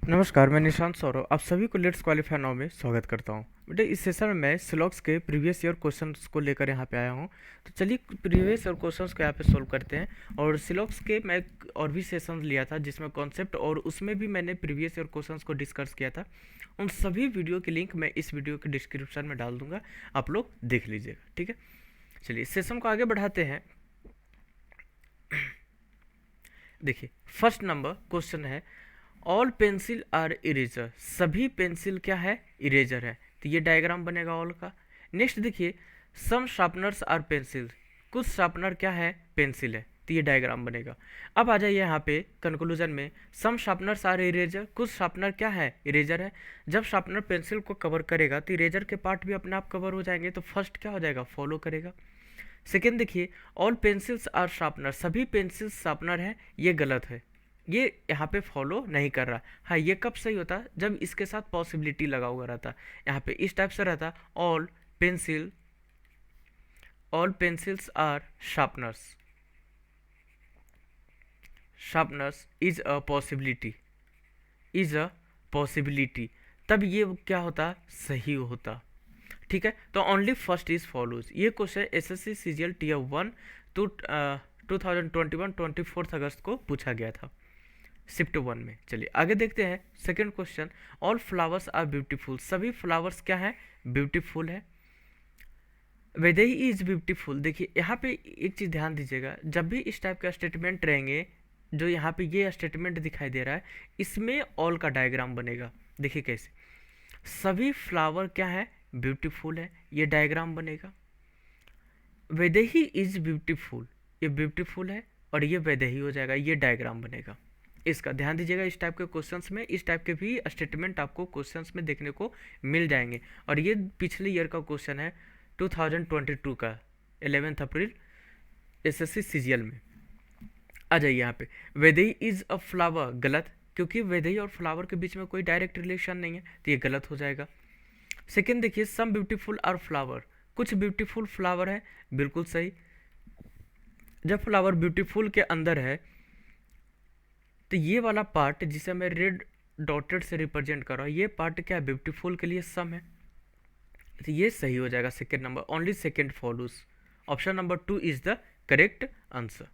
नमस्कार, मैं निशांत सौरभ आप सभी को लेट्स क्वालिफाई नाउ में स्वागत करता हूं। बेटे इस सेशन में मैं सिलॉक्स के प्रीवियस ईयर क्वेश्चंस को लेकर यहां पे आया हूं। तो चलिए प्रीवियस ईयर क्वेश्चंस को यहां पे सोल्व करते हैं। और सिलॉक्स के मैं और भी सेशन लिया था जिसमें कॉन्सेप्ट और उसमें भी मैंने प्रीवियस ईयर क्वेश्चंस को डिस्कस किया था। उन सभी वीडियो की लिंक मैं इस वीडियो के डिस्क्रिप्शन में डाल दूंगा, आप लोग देख लीजिएगा, ठीक है। चलिए सेशन को आगे बढ़ाते हैं। देखिए फर्स्ट नंबर क्वेश्चन है, ऑल पेंसिल आर इरेजर, सभी पेंसिल क्या है, इरेजर है। तो ये डायग्राम बनेगा ऑल का। नेक्स्ट देखिए, सम शार्पनर्स आर पेंसिल, कुछ शार्पनर क्या है, पेंसिल है। तो ये डायग्राम बनेगा। अब आ जाइए यहाँ पे कंक्लूजन में, सम शार्पनर्स आर इरेजर, कुछ शार्पनर क्या है, इरेजर है। जब शार्पनर पेंसिल को कवर करेगा तो इरेजर के पार्ट भी अपने आप कवर हो जाएंगे। तो फर्स्ट क्या हो जाएगा, फॉलो करेगा। सेकेंड देखिए, ऑल पेंसिल्स आर शार्पनर, सभी पेंसिल्स शार्पनर है, ये गलत है, ये यहाँ पे फॉलो नहीं कर रहा। हाँ, ये कब सही होता, जब इसके साथ पॉसिबिलिटी लगा हुआ रहता। यहाँ पे इस टाइप से रहता, all pencils are sharpeners, sharpeners is a possibility, is a possibility, तब ये क्या होता, सही होता। ठीक है, तो ओनली फर्स्ट इज फॉलोज। ये question SSC CGL tier 1 two 2021 24 अगस्त को पूछा गया था शिफ्ट 1 में। चलिए आगे देखते हैं second question, all flowers are beautiful, सभी फ्लावर्स क्या है, ब्यूटीफुल है। वेदई इज ब्यूटीफुल, देखिए यहाँ पे एक चीज़ ध्यान दीजिएगा, जब भी इस टाइप का स्टेटमेंट रहेंगे, जो यहाँ पे ये स्टेटमेंट दिखाई दे रहा है, इसमें ऑल का डायग्राम बनेगा। देखिए कैसे, सभी फ्लावर क्या है, ब्यूटीफुल है, ये डायग्राम बनेगा। वेदही इज ब्यूटीफुल, ये ब्यूटीफुल है और ये वेदही हो जाएगा, ये डायग्राम बनेगा। इसका ध्यान दीजिएगा, इस टाइप के क्वेश्चंस में इस टाइप के भी स्टेटमेंट आपको क्वेश्चंस में देखने को मिल जाएंगे। और ये पिछले ईयर का क्वेश्चन है 2022 का 11 अप्रैल एसएससी सीजीएल में। आ जाइए यहाँ पे, वेदई इज अ फ्लावर, गलत, क्योंकि वेदई और फ्लावर के बीच में कोई डायरेक्ट रिलेशन नहीं है, तो ये गलत हो जाएगा। सेकेंड देखिए, सम ब्यूटीफुल आर फ्लावर, कुछ ब्यूटीफुल फ्लावर है, बिल्कुल सही। जब फ्लावर ब्यूटीफुल के अंदर है तो ये वाला पार्ट जिसे मैं रेड डॉटेड से रिप्रेजेंट कर रहा हूँ, ये पार्ट क्या है, ब्यूटीफुल के लिए सम है, तो ये सही हो जाएगा second number, only second follows. Option number 2 is the correct answer.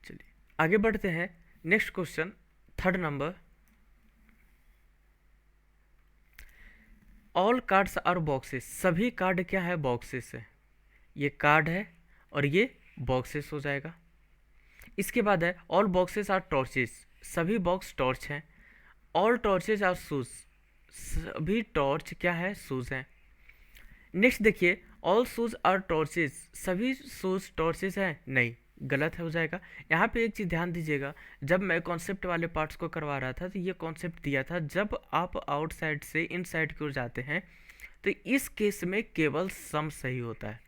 चलिए आगे बढ़ते हैं, next question third number, all cards are boxes, सभी कार्ड क्या है, बॉक्सेस है। ये कार्ड है और ये बॉक्सेस हो जाएगा। इसके बाद है, ऑल बॉक्सेस आर टॉर्चेस, सभी बॉक्स टॉर्च हैं। ऑल टॉर्चेज आर शूज, सभी टॉर्च क्या है, शूज हैं। नेक्स्ट देखिए, ऑल शूज आर टॉर्चेज, सभी शूज टॉर्चेज हैं, नहीं, गलत हो जाएगा। यहाँ पे एक चीज़ ध्यान दीजिएगा, जब मैं कॉन्सेप्ट वाले पार्ट्स को करवा रहा था तो ये कॉन्सेप्ट दिया था, जब आप आउटसाइड से इनसाइड की ओर जाते हैं तो इस केस में केवल सम सही होता है,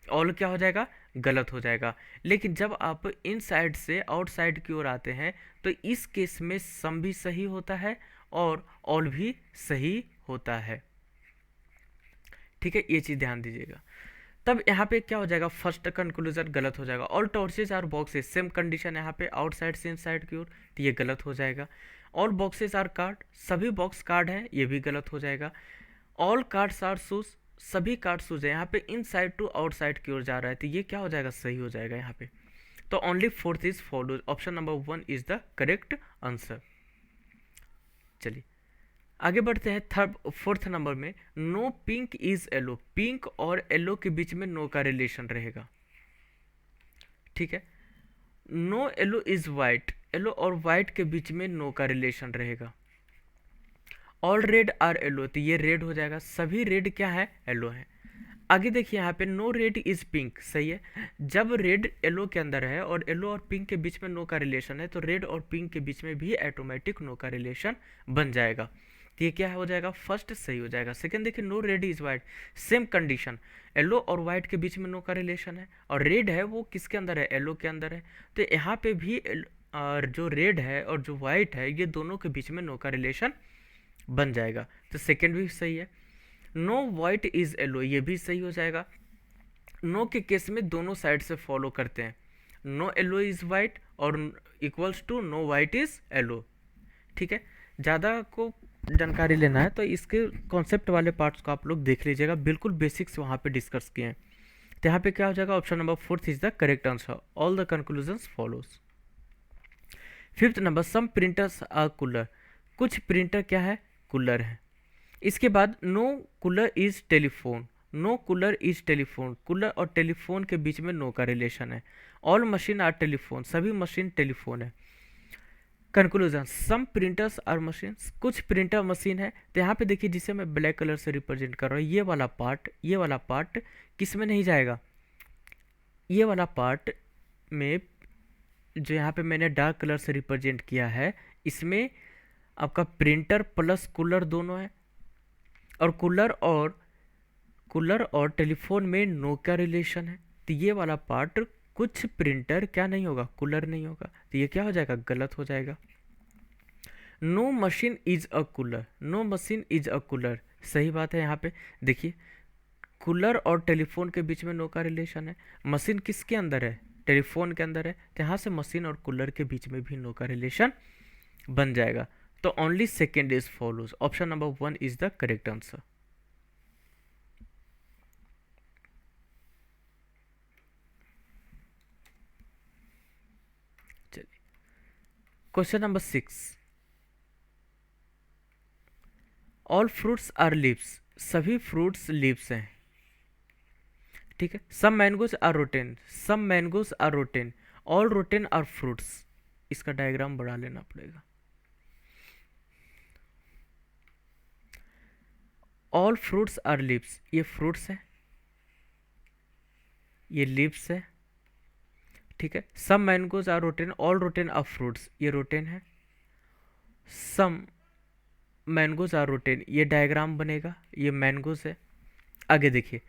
ऑल क्या हो जाएगा, गलत हो जाएगा। लेकिन जब आप इनसाइड से आउटसाइड की ओर आते हैं तो इस केस में सम भी सही होता है और ऑल भी सही होता है। ठीक है, ये चीज़ ध्यान दीजिएगा। तब यहाँ पे क्या हो जाएगा, फर्स्ट कंक्लूजन गलत हो जाएगा। All torches are boxes, same condition यहाँ पे आउटसाइड से इनसाइड की ओर, तो ये गलत हो जाएगा। ऑल बॉक्सेस आर कार्ड, सभी बॉक्स कार्ड हैं, ये भी गलत हो जाएगा। ऑल कार्ड्स आर शूज, सभी कार्ड शूज है, यहाँ पे इनसाइड टू आउटसाइड की ओर जा रहा है, तो ये क्या हो जाएगा, सही हो जाएगा यहाँ पे। तो only fourth is follows, option number 1 is the correct answer. चलिए आगे बढ़ते हैं फोर्थ नंबर में, no pink is yellow, pink और येलो के बीच में नो का रिलेशन रहेगा। ठीक है, no yellow is white, yellow और वाइट के बीच में नो का रिलेशन रहेगा। ऑल रेड आर येलो, तो ये रेड हो जाएगा, सभी रेड क्या है, येलो है। आगे देखिए यहाँ पे, नो रेड इज पिंक, सही है, जब रेड येलो के अंदर है और येलो और पिंक के बीच में नो का रिलेशन है तो रेड और पिंक के बीच में भी ऑटोमेटिक नो का रिलेशन बन जाएगा। तो ये क्या हो जाएगा, फर्स्ट सही हो जाएगा। सेकंड देखिए, no red is white, same condition, yellow और वाइट के बीच में नो का रिलेशन है और रेड है वो किसके अंदर है, येलो के अंदर है, तो यहाँ पे भी और जो रेड है और जो वाइट है ये दोनों के बीच में नो का रिलेशन बन जाएगा, तो सेकंड भी सही है। नो वाइट इज येलो, ये भी सही हो जाएगा। नो के केस में दोनों साइड से फॉलो करते हैं, नो येलो इज वाइट और equals to no white is yellow. ठीक है, ज़्यादा को जानकारी लेना है तो इसके कॉन्सेप्ट वाले पार्ट्स को आप लोग देख लीजिएगा, बिल्कुल बेसिक्स वहाँ पे डिस्कस किए हैं। तो यहाँ पे क्या हो जाएगा, option number 4 is the correct answer, all the conclusions follows. 5th number, some printers are cooler, कुछ प्रिंटर क्या है, कूलर है। इसके बाद no cooler is telephone, no cooler is telephone, cooler और टेलीफोन के बीच में नो का रिलेशन है। ऑल मशीन आर टेलीफोन, सभी मशीन टेलीफोन है। Conclusion, some printers are machine, कुछ प्रिंटर मशीन है। तो यहाँ पे देखिए जिसे मैं ब्लैक कलर से रिप्रेजेंट कर रहा हूँ, ये वाला पार्ट किस में नहीं जाएगा, ये वाला पार्ट में जो यहाँ पे मैंने डार्क कलर से रिप्रेजेंट किया है, इसमें आपका प्रिंटर प्लस कूलर दोनों है, और कूलर और टेलीफोन में नो का रिलेशन है। तो ये वाला पार्ट कुछ प्रिंटर क्या नहीं होगा, कूलर नहीं होगा, तो ये क्या हो जाएगा, गलत हो जाएगा। No machine is a cooler, no machine is a cooler, सही बात है। यहाँ पे देखिए कूलर और टेलीफोन के बीच में नो का रिलेशन है, मशीन किसके अंदर है, टेलीफोन के अंदर है, तो यहाँ से मशीन और कूलर के बीच में भी नो का रिलेशन बन जाएगा। तो only second is follows, option number 1 is the correct answer. चलिए question number 6, all fruits are leaves, सभी फ्रूट्स लीव्स हैं। ठीक है, some mangoes are rotten, some mangoes are rotten, all rotten are fruits. इसका diagram बढ़ा लेना पड़ेगा। All fruits are leaves, ये फ्रूट्स है, ये लीव्स है। ठीक है, some mangoes are rotten, all rotten are fruits, ये रोटेन है। सम मैंगोज आर रोटेन, ये डायग्राम बनेगा, ये मैंगोज है। आगे देखिए,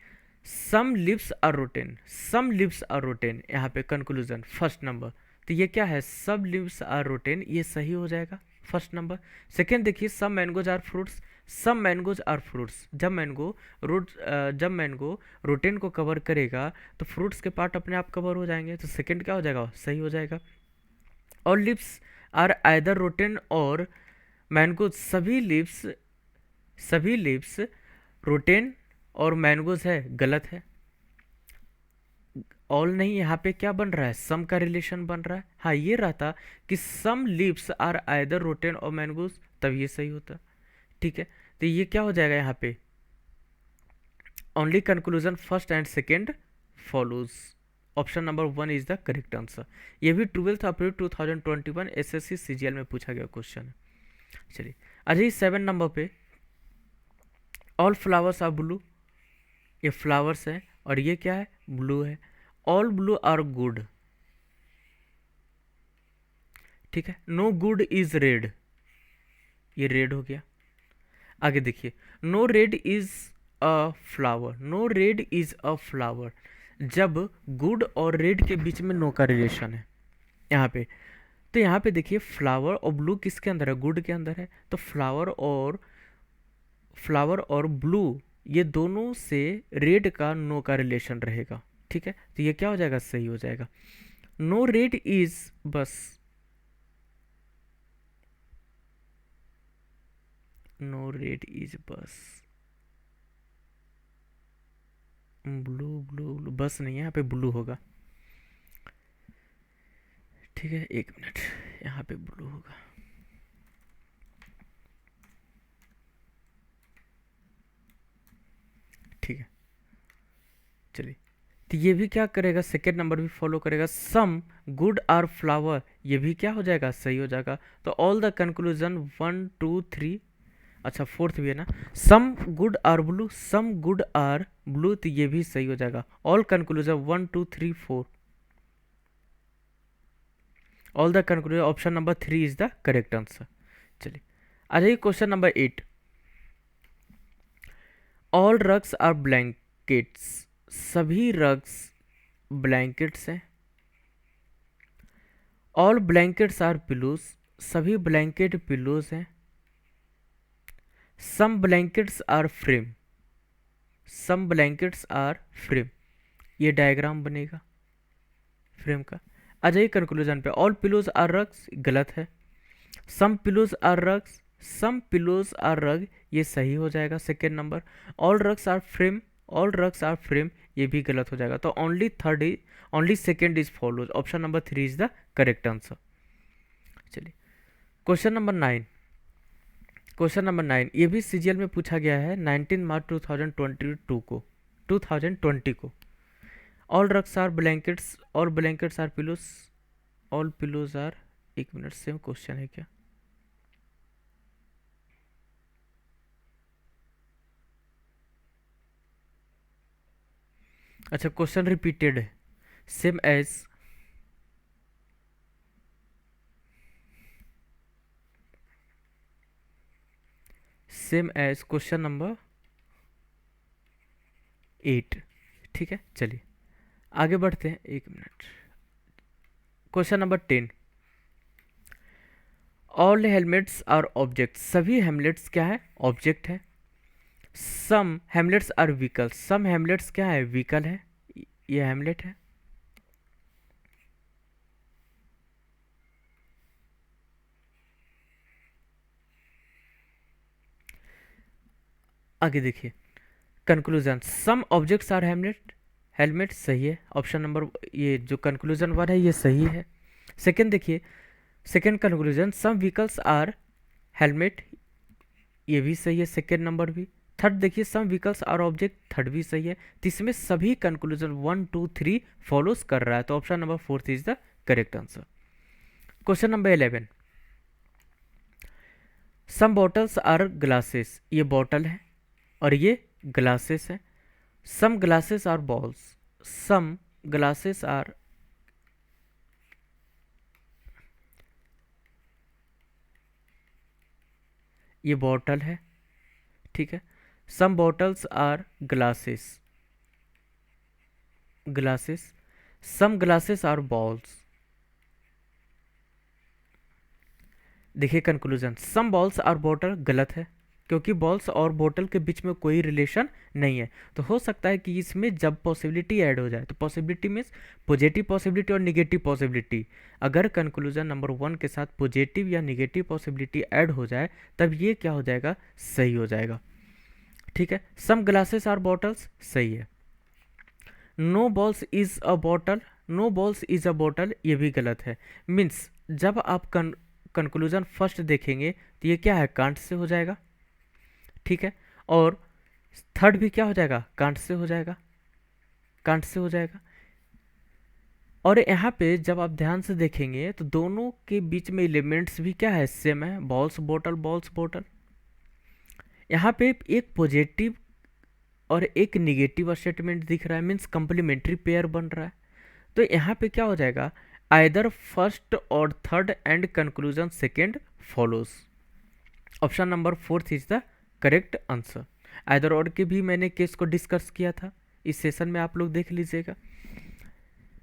some leaves are rotten, some leaves are rotten, यहाँ पे कंक्लूजन फर्स्ट नंबर। तो ये क्या है, सब लिव्स आर रोटेन, ये सही हो जाएगा फर्स्ट नंबर। सेकेंड देखिए, some mangoes are fruits, some mangoes are fruits, जब मैंगो रोटेन को कवर करेगा तो फ्रूट्स के पार्ट अपने आप कवर हो जाएंगे, तो सेकेंड क्या हो जाएगा, सही हो जाएगा। और लिव्स आर आइदर रोटेन और मैंगोज, सभी लिव्स रोटेन और मैंगोज है, गलत है। ऑल नहीं, यहाँ पे क्या बन रहा है, सम का रिलेशन बन रहा है। हाँ, ये रहता कि some leaves are either rotten और मैंगोज, तब ये सही होता। ठीक है, तो ये क्या हो जाएगा यहाँ पे, only conclusion first and second follows, option number 1 is the correct answer. ये भी 12 अप्रैल 2021 एसएससी सीजीएल में पूछा गया क्वेश्चन है। चलिए अजय 7 नंबर पे, ऑल फ्लावर्स आर ब्लू, ये फ्लावर्स है और ये क्या है, ब्लू है। ऑल ब्लू आर गुड, ठीक है। नो गुड इज रेड, ये रेड हो गया। आगे देखिए, no red is a flower, no red is a flower, जब गुड और रेड के बीच में नो का रिलेशन है यहाँ पे। तो यहाँ पे देखिए फ्लावर और ब्लू किसके अंदर है, गुड के अंदर है। तो फ्लावर और ब्लू ये दोनों से रेड का नो का रिलेशन रहेगा। ठीक है, तो ये क्या हो जाएगा, सही हो जाएगा। नो रेड इज, बस नो रेड इज बस, ब्लू ब्लू ब्लू, बस नहीं है यहाँ पे, ब्लू होगा। ठीक है, एक मिनट, यहाँ पे ब्लू होगा। ठीक है, चलिए, तो ये भी क्या करेगा, सेकेंड नंबर भी फॉलो करेगा। सम गुड आर फ्लावर, ये भी क्या हो जाएगा, सही हो जाएगा। तो ऑल द कंक्लूजन 1 2 3, अच्छा फोर्थ भी है ना, some good are blue, some good are blue, तो ये भी सही हो जाएगा। All conclusion 1 2 3 4, all the conclusion, option number 3 is the correct answer. चलिए आ जाइए question number 8, all rugs are blankets, सभी रग्स ब्लैंकेट्स हैं। ऑल ब्लैंकेट्स आर पिलोज, सभी ब्लैंकेट पिलोज हैं। Some blankets are frame, some blankets are frame, ये diagram बनेगा frame का। आ जाइए कंक्लूजन पे। ऑल पिलोज आर रग्स गलत है। Some pillows are rugs, some pillows are rug, ये सही हो जाएगा second number. All rugs are frame, all rugs are frame, ये भी गलत हो जाएगा। तो only third is, only second is follows, option number 3 is the correct answer. चलिए क्वेश्चन नंबर 9। क्वेश्चन नंबर 9 ये भी सीजीएल में पूछा गया है 19 मार्च 2022 को, 2020 को। All rugs are blankets, all blankets are pillows, all pillows are, एक मिनट सेम क्वेश्चन है क्या? अच्छा क्वेश्चन रिपीटेड है, same as, same as question number 8। ठीक है चलिए आगे बढ़ते हैं, एक minute. Question number 10। All helmets are object, सभी हेमलेट्स क्या है? ऑब्जेक्ट है। Some helmets are vehicle, some helmets क्या है? व्हीकल है। ये हेमलेट है। आगे देखिए conclusion, some objects are Hamlet, helmet सही है। ऑप्शन नंबर, ये जो कंक्लूजन 1 है ये सही है। सेकंड देखिए, second conclusion, some vehicles are helmet, ये भी सही है, सेकंड नंबर भी। थर्ड देखिए, some vehicles are object, third भी सही है। तो इसमें सभी कंक्लूजन 1 2 3 फॉलोज कर रहा है, तो option number 4 is the correct answer. Question number 11। Some bottles are glasses, ये बॉटल है और ये ग्लासेस है। Some glasses are balls, some glasses are, ये बॉटल है। ठीक है, some bottles are glasses, glasses. Some glasses are balls. देखिए conclusion, some balls are bottle गलत है, क्योंकि बॉल्स और बोतल के बीच में कोई रिलेशन नहीं है। तो हो सकता है कि इसमें जब पॉसिबिलिटी ऐड हो जाए, तो पॉसिबिलिटी मीन्स पॉजिटिव पॉसिबिलिटी और निगेटिव पॉसिबिलिटी, अगर कंक्लूजन नंबर 1 के साथ पॉजिटिव या निगेटिव पॉसिबिलिटी ऐड हो जाए तब ये क्या हो जाएगा? सही हो जाएगा। ठीक है, सम ग्लासेस आर बॉटल्स सही है। No balls is a bottle, no balls is a bottle, ये भी गलत है। मीन्स जब आप कंक्लूजन फर्स्ट देखेंगे तो ये क्या है? कांट से हो जाएगा। ठीक है, और थर्ड भी क्या हो जाएगा? कांट से हो जाएगा, कांट से हो जाएगा। और यहाँ पे जब आप ध्यान से देखेंगे तो दोनों के बीच में एलिमेंट्स भी क्या है? सेम है, बॉल्स बॉटल, बॉल्स बॉटल। यहाँ पे एक पॉजिटिव और एक निगेटिव स्टेटमेंट दिख रहा है, मीन्स कंप्लीमेंट्री पेयर बन रहा है। तो यहाँ पे क्या हो जाएगा? आइदर फर्स्ट और third and conclusion second follows, option number 4 is the correct answer. Either और के भी मैंने केस को डिस्कस किया था, इस सेशन में आप लोग देख लीजिएगा।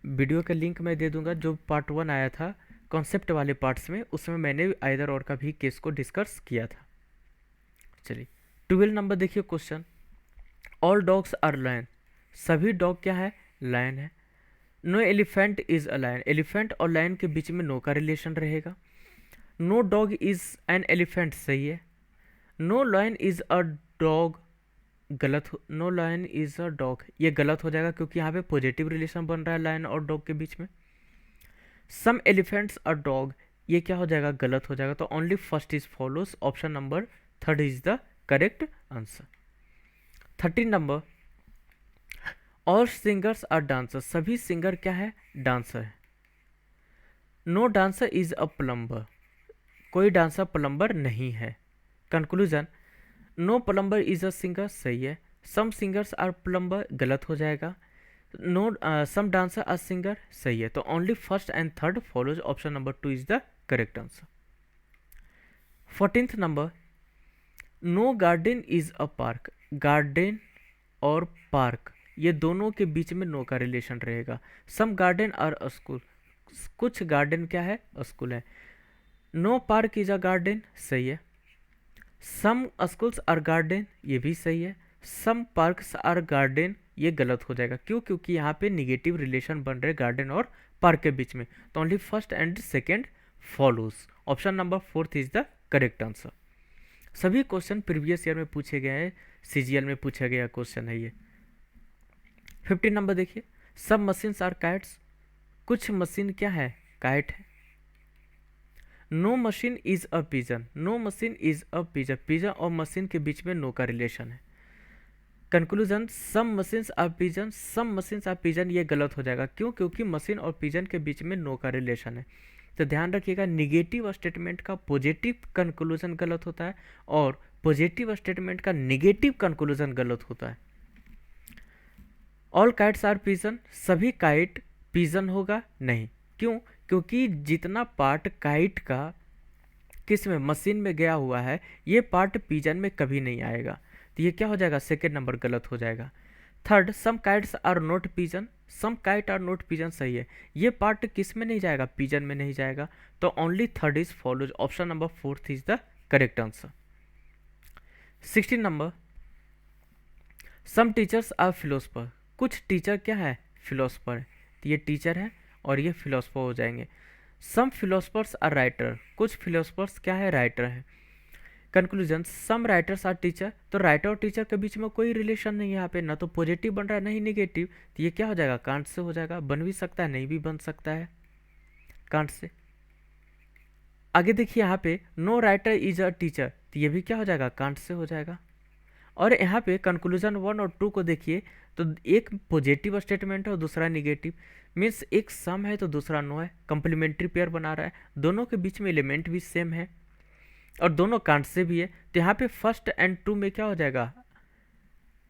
वीडियो का लिंक मैं दे दूंगा, जो पार्ट 1 आया था कॉन्सेप्ट वाले पार्ट्स में, उसमें मैंने आइदर और का भी केस को डिस्कस किया था। चलिए 12 नंबर देखिए question, all dogs are lion, सभी डॉग क्या है? लायन है। No elephant is a lion, elephant और लायन के बीच में नो का रिलेशन रहेगा। No dog is an elephant सही है। No lion is a dog गलत, no lion is a dog ये गलत हो जाएगा, क्योंकि यहाँ पे पॉजिटिव रिलेशन बन रहा है लायन और डॉग के बीच में। सम एलिफेंट्स आर डॉग, ये क्या हो जाएगा? गलत हो जाएगा। तो only first is follows, option number 3 is the correct answer. 13 number, all singers are dancer, सभी सिंगर क्या है? डांसर है। No dancer is a plumber, कोई डांसर प्लम्बर नहीं है। Conclusion, no plumber is a singer सही है। सम सिंगर्स आर प्लम्बर गलत हो जाएगा। No some dancer are singer सही है। तो only first and third follows, option number 2 is the correct answer. 14th number, no garden is a park, garden और park ये दोनों के बीच में नो का रिलेशन रहेगा। Some garden are a school, कुछ गार्डन क्या है? स्कूल है। No park is a garden सही है। सम स्कूल्स आर गार्डन ये भी सही है। सम पार्क्स आर गार्डन ये गलत हो जाएगा। क्यों? क्योंकि यहाँ पे निगेटिव रिलेशन बन रहे गार्डन और पार्क के बीच में, तो only first and second follows. Option number 4 is the correct answer. सभी क्वेश्चन प्रीवियस ईयर में पूछे गए हैं, सीजीएल में पूछा गया क्वेश्चन है ये। 15 नंबर देखिए, सब मशीन्स आर काइट्स। कुछ मशीन क्या है? काइट है। No machine is a pigeon. No machine is a pigeon. Pigeon और मशीन के बीच में नो का रिलेशन है। Conclusion, some machines are pigeon. Some machines are pigeon, ये गलत हो जाएगा। क्यों? क्योंकि मशीन और पिजन के बीच में नो का रिलेशन है। तो ध्यान रखिएगा, निगेटिव स्टेटमेंट का पॉजिटिव कंक्लूजन गलत होता है और पॉजिटिव स्टेटमेंट का निगेटिव कंक्लूजन गलत होता है। All kites are pigeon. सभी काइट पिजन होगा? नहीं। क्यों? क्योंकि जितना पार्ट काइट का किस में, मशीन में गया हुआ है, ये पार्ट पिजन में कभी नहीं आएगा। तो ये क्या हो जाएगा? सेकेंड नंबर गलत हो जाएगा। Third, some kites are not pigeon. Some kite are not pigeon सही है। ये पार्ट किस में नहीं जाएगा? पिजन में नहीं जाएगा। तो only third is follows. Option number 4 is the correct answer. 16 number, some teachers are philosopher. कुछ टीचर क्या है? फिलोसफर है। तो ये टीचर है और ये फिलोसफर हो जाएंगे। Some philosophers are writer. कुछ फिलोसफर्स क्या है? राइटर है। Conclusion, some writers are teacher. तो राइटर और टीचर के बीच में कोई रिलेशन नहीं है यहाँ पे, ना तो पॉजिटिव बन रहा है ना ही निगेटिव। तो ये क्या हो जाएगा? कांट से हो जाएगा। बन भी सकता है, नहीं भी बन सकता है कांट से। आगे देखिए यहाँ पे, no writer is a teacher. तो ये भी क्या हो जाएगा? कांट से हो जाएगा। और यहाँ पे कंक्लूजन 1 और 2 को देखिए, तो एक पॉजिटिव स्टेटमेंट है और दूसरा निगेटिव। मीन्स एक सम है तो दूसरा नो है, कंप्लीमेंट्री पेयर बना रहा है। दोनों के बीच में एलिमेंट भी सेम है और दोनों कांट से भी है। तो यहाँ पे फर्स्ट एंड 2 में क्या हो जाएगा?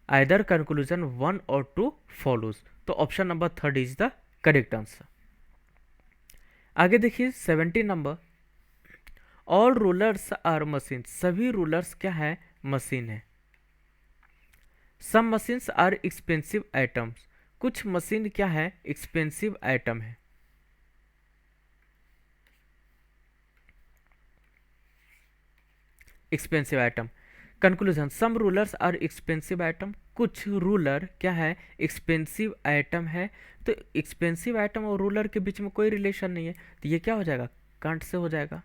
आइदर कंक्लूजन 1 और 2 फॉलोज। तो option number 3 is the correct answer. आगे देखिए 17 number, all rulers are machine. सभी रूलर्स क्या है? मशीन है। Some machines are expensive items. कुछ मशीन क्या है? एक्सपेंसिव आइटम है। Expensive item. Conclusion, some rulers are expensive item. कुछ रूलर क्या है? एक्सपेंसिव आइटम है। तो एक्सपेंसिव आइटम और रूलर के बीच में कोई रिलेशन नहीं है, तो ये क्या हो जाएगा? कांट से हो जाएगा।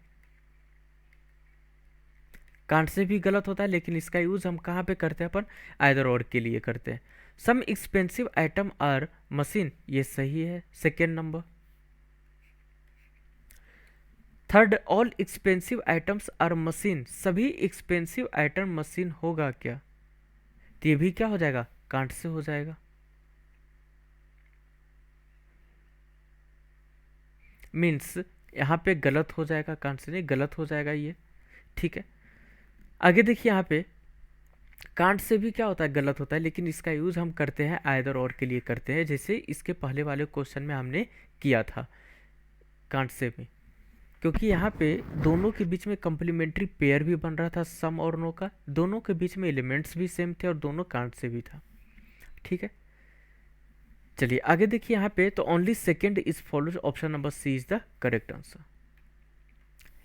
कांट से भी गलत होता है, लेकिन इसका यूज हम कहाँ पे करते हैं? अपन आइदर और के लिए करते हैं। Some expensive item are machine, ये सही है, second number. Third, all expensive items are machine. सभी एक्सपेंसिव आइटम मशीन होगा क्या? तो ये भी क्या हो जाएगा? कांट से हो जाएगा। मीन्स यहाँ पे गलत हो जाएगा, कांट से नहीं, गलत हो जाएगा ये। ठीक है, आगे देखिए यहाँ पे कांट से भी क्या होता है? गलत होता है, लेकिन इसका यूज़ हम करते हैं आइदर और के लिए करते हैं, जैसे इसके पहले वाले क्वेश्चन में हमने किया था कांट से भी। क्योंकि यहाँ पे दोनों के बीच में कंप्लीमेंट्री पेयर भी बन रहा था सम और नो का, दोनों के बीच में एलिमेंट्स भी सेम थे और दोनों कांट से भी था। ठीक है, चलिए आगे देखिए यहाँ पे, तो only second is follows. Option number C is the correct answer.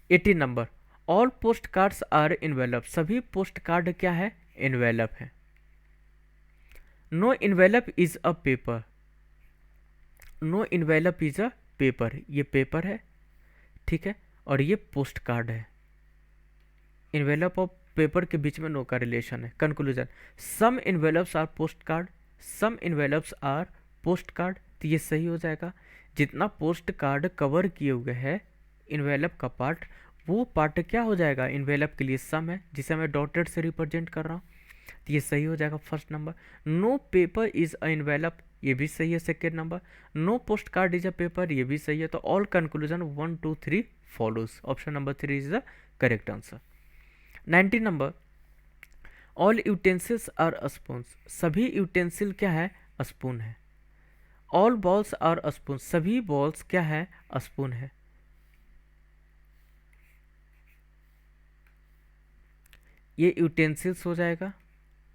18 number, all post cards are envelope. सभी पोस्ट कार्ड क्या है? इनवेलप है। No envelope is a paper. No envelope is a paper, ये पेपर है। ठीक है, और ये पोस्ट कार्ड है। इन्वेलप और पेपर के बीच में नो का रिलेशन है। Conclusion, some envelopes are post card. Some envelopes are post card, तो ये सही हो जाएगा। जितना पोस्ट कार्ड कवर किए हुए है इन्वेलप का पार्ट, वो पार्ट क्या हो जाएगा? इन्वेलप के लिए सम है, जिसे मैं डॉटेड से रिप्रेजेंट कर रहा हूँ, तो ये सही हो जाएगा first number. No paper is a envelope, ये भी सही है second number. No post card is a paper, ये भी सही है। तो all conclusion 1 2 3 follows. Option number 3 is the correct answer. 19 number, all utensils are spoons. सभी यूटेंसिल क्या है? स्पून है। All balls are spoon. सभी बॉल्स क्या है? स्पून है। ये यूटेंसिल्स हो जाएगा।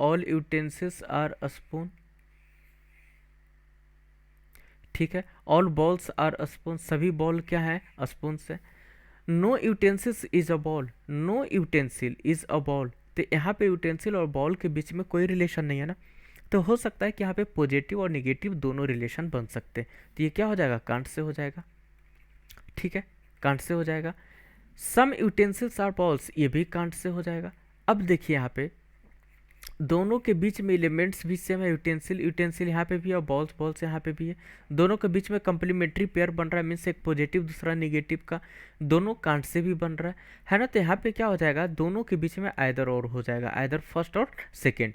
All utensils are spoon. ठीक है, ऑल बॉल्स आर स्पून। सभी बॉल क्या है? स्पून से। No utensils is a ball. No utensil is a ball, तो यहाँ पे यूटेंसिल और बॉल के बीच में कोई रिलेशन नहीं है ना, तो हो सकता है कि यहाँ पे पॉजिटिव और निगेटिव दोनों रिलेशन बन सकते हैं। तो ये क्या हो जाएगा, कांट से हो जाएगा। ठीक है, कांट से हो जाएगा। सम यूटेंसिल्स आर बॉल्स, ये भी कांट से हो जाएगा। अब देखिए यहाँ पे दोनों के बीच में एलिमेंट्स भी सेम है, यूटेंसिल यूटेंसिल यहाँ पे भी है और बॉल्स बॉल्स यहाँ पे भी है। दोनों के बीच में कंप्लीमेंट्री पेयर बन रहा है, मीन्स एक पॉजिटिव दूसरा निगेटिव का, दोनों कांट से भी बन रहा है ना। तो यहाँ पे क्या हो जाएगा, दोनों के बीच में आइदर और हो जाएगा, आइदर फर्स्ट और सेकेंड।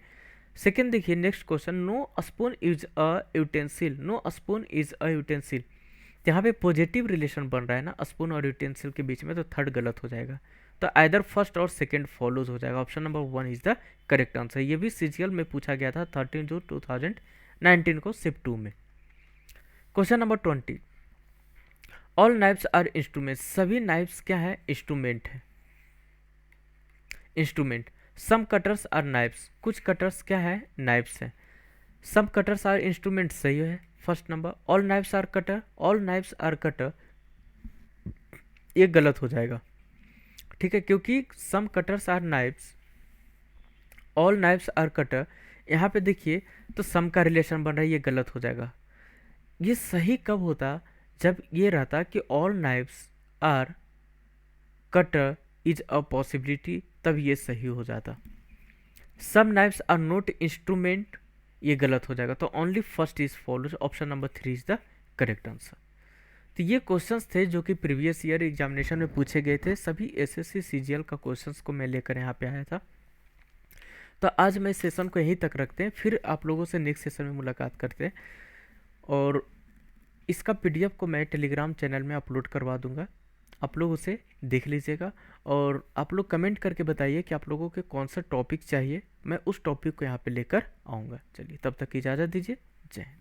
सेकेंड देखिए next question, no spoon is a utensil, no spoon is a utensil. यहाँ पे पॉजिटिव रिलेशन बन रहा है ना स्पून और यूटेंसिल के बीच में, तो थर्ड गलत हो जाएगा। तो आइदर फर्स्ट और सेकेंड फॉलोज हो जाएगा। Option number 1 is the correct answer. ये भी सीजीएल में पूछा गया था 13 जून 2019 को शिफ्ट 2 में। Question number 20, all knives are instrument, सभी नाइफ्स क्या है, इंस्ट्रूमेंट है, instrument. Some cutters are knives, कुछ कटर्स क्या है, नाइफ्स है। सम कटर्स आर इंस्ट्रूमेंट, सही है first number. All knives are cutter, all knives are cutter, ये गलत हो जाएगा। ठीक है, क्योंकि some cutters are knives, all knives are cutter, यहाँ पे देखिए तो सम का रिलेशन बन रहा है, ये गलत हो जाएगा। ये सही कब होता, जब ये रहता कि all knives are cutter is a possibility, तब ये सही हो जाता। Some knives are not instrument, ये गलत हो जाएगा। तो only first is follows, option number 3 is the correct answer. तो ये क्वेश्चंस थे जो कि प्रीवियस ईयर एग्जामिनेशन में पूछे गए थे, सभी एसएससी सीजीएल का क्वेश्चंस को मैं लेकर यहाँ पे आया था। तो आज मैं सेशन को यहीं तक रखते हैं, फिर आप लोगों से नेक्स्ट सेशन में मुलाकात करते हैं। और इसका पीडीएफ को मैं टेलीग्राम चैनल में अपलोड करवा दूंगा, आप लोग उसे देख लीजिएगा। और आप लोग कमेंट करके बताइए कि आप लोगों के कौन सा टॉपिक चाहिए, मैं उस टॉपिक को यहाँ पे लेकर आऊँगा। चलिए तब तक इजाज़त दीजिए, जय हिंद।